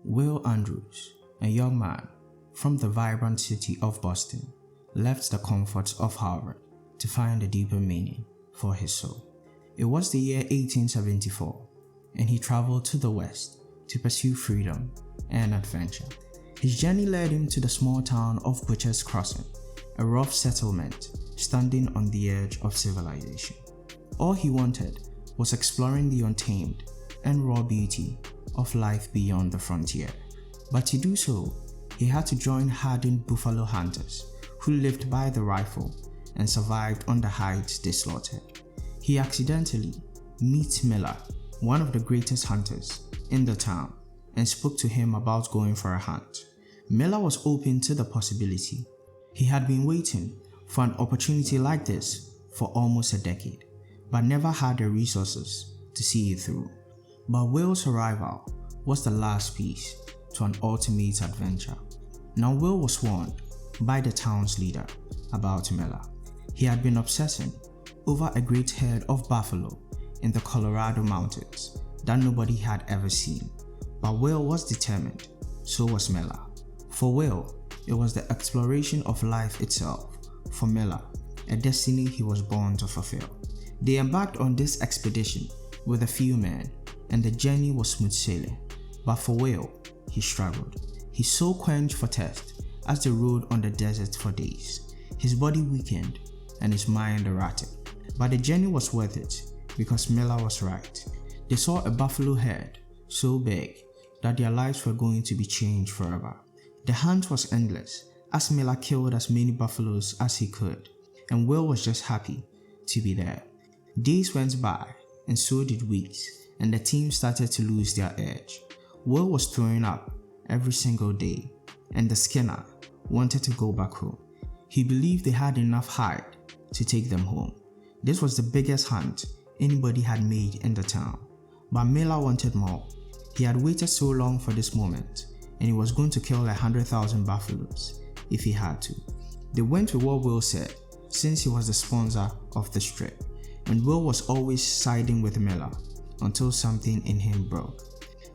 Will Andrews, a young man from the vibrant city of Boston, left the comforts of Harvard to find a deeper meaning for his soul. It was the year 1874, and he traveled to the West to pursue freedom and adventure. His journey led him to the small town of Butcher's Crossing, a rough settlement standing on the edge of civilization. All he wanted was exploring the untamed and raw beauty of life beyond the frontier. But to do so, he had to join hardened buffalo hunters who lived by the rifle and survived on the hides they slaughtered. He accidentally meets Miller, one of the greatest hunters in the town, and spoke to him about going for a hunt. Miller was open to the possibility. He had been waiting for an opportunity like this for almost a decade, but never had the resources to see it through. But Will's arrival was the last piece to an ultimate adventure. Now Will was warned by the town's leader about Miller. He had been obsessing over a great herd of buffalo in the Colorado mountains that nobody had ever seen. But Will was determined, so was Miller. For Will, it was the exploration of life itself. For Miller, a destiny he was born to fulfill. They embarked on this expedition with a few men, and the journey was smooth sailing. But for Will, he struggled. His soul quenched for thirst as they rode on the desert for days. His body weakened and his mind erratic. But the journey was worth it because Miller was right. They saw a buffalo herd so big that their lives were going to be changed forever. The hunt was endless as Miller killed as many buffaloes as he could, and Will was just happy to be there. Days went by and so did weeks, and the team started to lose their edge. Will was throwing up every single day, and the skinner wanted to go back home. He believed they had enough hide to take them home. This was the biggest hunt anybody had made in the town, but Miller wanted more. He had waited so long for this moment, and he was going to kill 100,000 buffaloes if he had to. They went with what Will said, since he was the sponsor of the trip, and Will was always siding with Miller until something in him broke.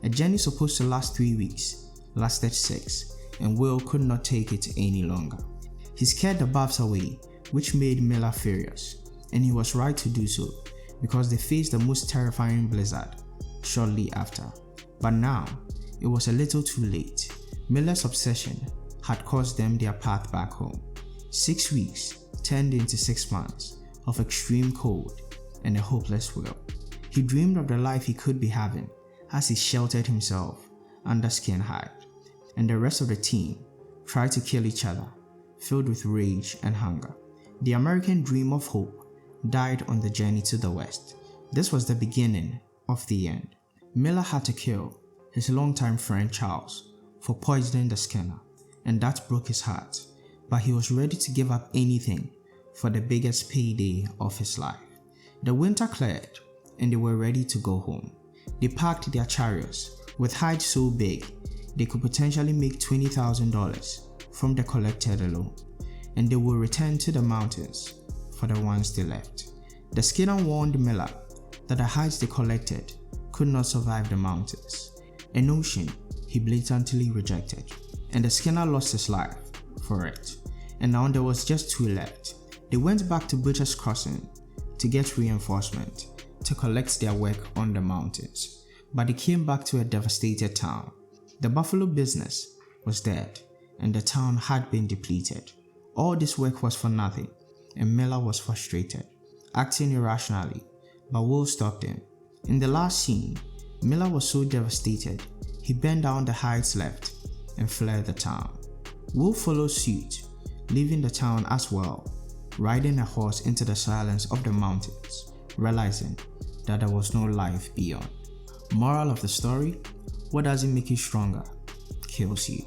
A journey supposed to last 3 weeks lasted 6, and Will could not take it any longer. He scared the buffs away, which made Miller furious, and he was right to do so because they faced the most terrifying blizzard shortly after. But now, it was a little too late. Miller's obsession had cost them their path back home. 6 weeks turned into 6 months of extreme cold and a hopeless Will. He dreamed of the life he could be having as he sheltered himself under skin hide, and the rest of the team tried to kill each other, filled with rage and hunger. The American dream of hope died on the journey to the West. This was the beginning of the end. Miller had to kill his longtime friend Charles for poisoning the skinner, and that broke his heart, but he was ready to give up anything for the biggest payday of his life. The winter cleared, and they were ready to go home. They packed their chariots with hides so big they could potentially make $20,000 from the collected alone, and they would return to the mountains for the ones they left. The skinner warned Miller that the hides they collected could not survive the mountains, a notion he blatantly rejected, and the skinner lost his life for it. And now there was just 2 left. They went back to Butcher's Crossing to get reinforcement to collect their work on the mountains, but they came back to a devastated town. The buffalo business was dead, and the town had been depleted. All this work was for nothing, and Miller was frustrated, acting irrationally, but Will stopped him. In the last scene, Miller was so devastated, he burned down the hides left and fled the town. Will followed suit, leaving the town as well, riding a horse into the silence of the mountains, realizing that there was no life beyond. Moral of the story: what doesn't make you stronger kills you.